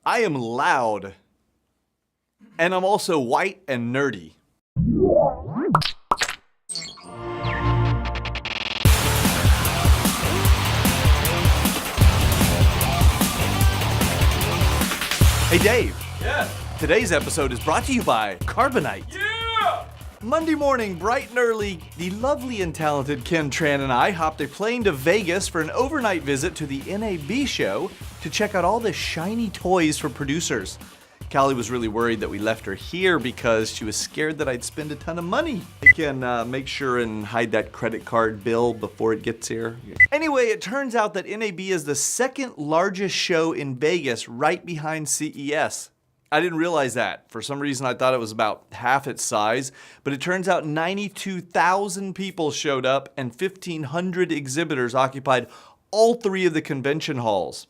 I am loud. And I'm also white and nerdy. Hey Dave. Yeah. Today's episode is brought to you by Carbonite. Yeah! Monday morning, bright and early, the lovely and talented Ken Tran and I hopped a plane to Vegas for an overnight visit to the NAB show to check out all the shiny toys for producers. Callie was really worried that we left her here because she was scared that I'd spend a ton of money. I can make sure and hide that credit card bill before it gets here. Anyway, it turns out that NAB is the second largest show in Vegas, right behind CES. I didn't realize that. For some reason, I thought it was about half its size, but it turns out 92,000 people showed up and 1,500 exhibitors occupied all three of the convention halls.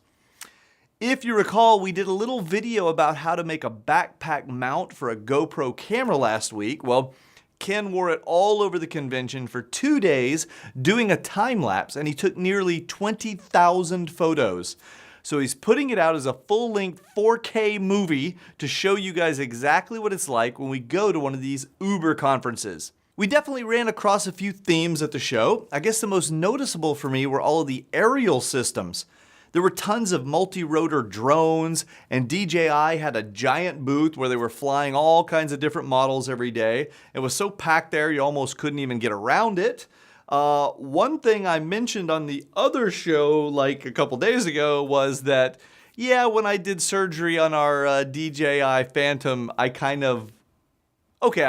If you recall, we did a little video about how to make a backpack mount for a GoPro camera last week. Well, Ken wore it all over the convention for 2 days doing a time lapse, and he took nearly 20,000 photos. So he's putting it out as a full-length 4K movie to show you guys exactly what it's like when we go to one of these Uber conferences. We definitely ran across a few themes at the show. I guess the most noticeable for me were all of the aerial systems. There were tons of multi-rotor drones, and DJI had a giant booth where they were flying all kinds of different models every day. It was so packed there you almost couldn't even get around it. One thing I mentioned on the other show like a couple days ago was that, yeah, when I did surgery on our DJI Phantom, I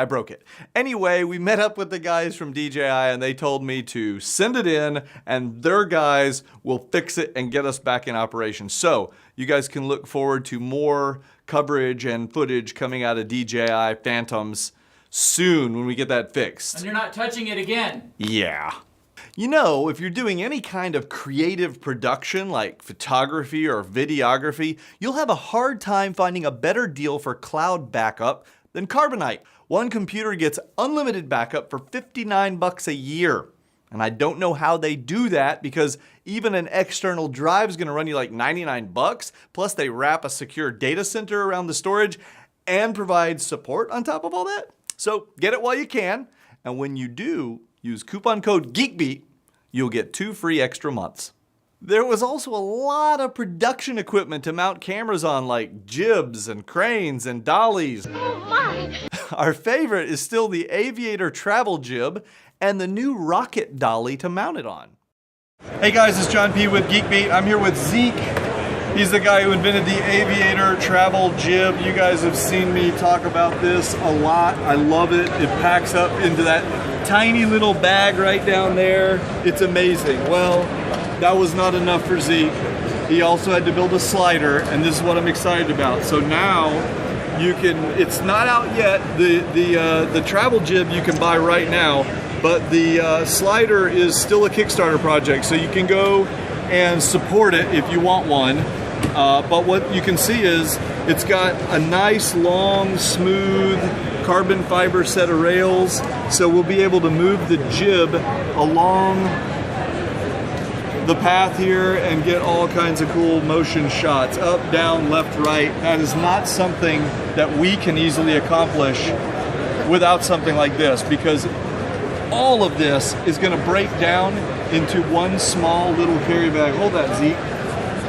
broke it. Anyway, we met up with the guys from DJI and they told me to send it in and their guys will fix it and get us back in operation. So you guys can look forward to more coverage and footage coming out of DJI Phantoms soon when we get that fixed. And you're not touching it again. Yeah. You know, if you're doing any kind of creative production like photography or videography, you'll have a hard time finding a better deal for cloud backup than Carbonite. One computer gets unlimited backup for $59 a year. And I don't know how they do that because even an external drive is going to run you like $99. Plus they wrap a secure data center around the storage and provide support on top of all that. So get it while you can. And when you do, use coupon code GeekBeat, you'll get 2 free extra months. There was also a lot of production equipment to mount cameras on, like jibs and cranes and dollies. Oh my! Our favorite is still the Aviator travel jib and the new rocket dolly to mount it on. Hey guys, it's John P. with Geek Beat. I'm here with Zeke. He's the guy who invented the Aviator travel jib. You guys have seen me talk about this a lot. I love it. It packs up into that tiny little bag right down there. It's amazing. Well, that was not enough for Zeke. He also had to build a slider, and this is what I'm excited about. So now you can, it's not out yet, the travel jib you can buy right now, but the slider is still a Kickstarter project, so you can go and support it if you want one. But what you can see is it's got a nice, long, smooth carbon fiber set of rails, so we'll be able to move the jib along the path here and get all kinds of cool motion shots, up, down, left, right. That is not something that we can easily accomplish without something like this, because all of this is going to break down into one small little carry bag. Hold that, Zeke.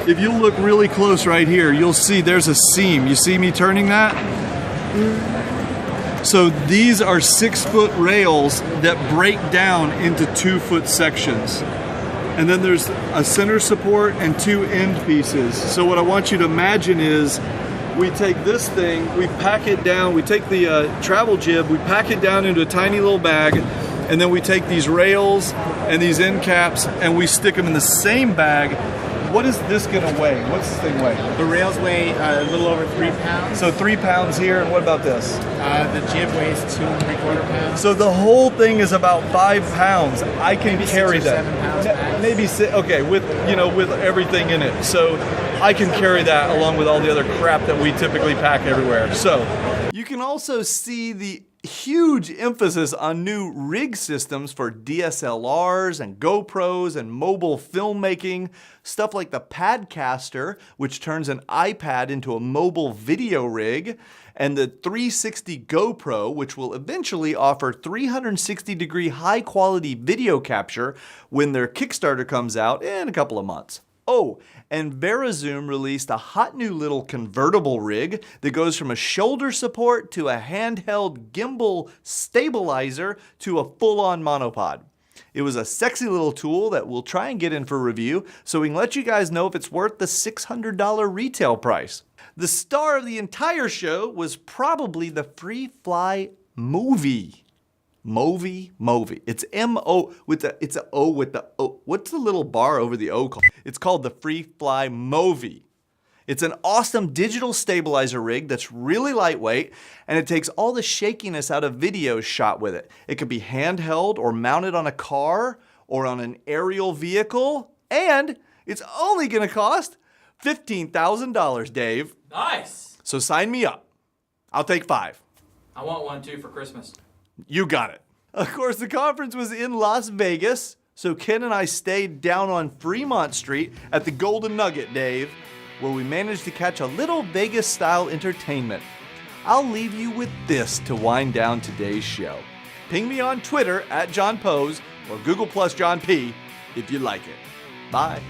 If you look really close right here, you'll see there's a seam. You see me turning that? So these are 6-foot rails that break down into 2-foot sections. And then there's a center support and 2 end pieces. So what I want you to imagine is we take this thing, we pack it down, we take the travel jib, we pack it down into a tiny little bag, and then we take these rails and these end caps and we stick them in the same bag. What is this going to weigh? What's this thing weigh? The rails weigh a little over 3 pounds. So 3 pounds here, and what about this? The jib weighs 2 3/4 pounds. So the whole thing is about 5 pounds. I can Maybe carry 6 or that. 7 pounds max. Maybe 6. Okay, with everything in it. So I can carry that along with all the other crap that we typically pack everywhere. So you can also see the huge emphasis on new rig systems for DSLRs and GoPros and mobile filmmaking, stuff like the Padcaster, which turns an iPad into a mobile video rig, and the 360 GoPro, which will eventually offer 360-degree high-quality video capture when their Kickstarter comes out in a couple of months. Oh, and VeriZoom released a hot new little convertible rig that goes from a shoulder support to a handheld gimbal stabilizer to a full-on monopod. It was a sexy little tool that we'll try and get in for review so we can let you guys know if it's worth the $600 retail price. The star of the entire show was probably the FreeFly Movie. Movie. It's M-O with the, it's a O with the O. What's the little bar over the O called? It's called the FreeFly Movie. It's an awesome digital stabilizer rig that's really lightweight, and it takes all the shakiness out of videos shot with it. It could be handheld or mounted on a car or on an aerial vehicle, and it's only gonna cost $15,000, Dave. Nice. So sign me up. I'll take 5. I want one too for Christmas. You got it. Of course, the conference was in Las Vegas, so Ken and I stayed down on Fremont Street at the Golden Nugget, Dave, where we managed to catch a little Vegas-style entertainment. I'll leave you with this to wind down today's show. Ping me on Twitter @JohnPose or Google+ John P if you like it. Bye.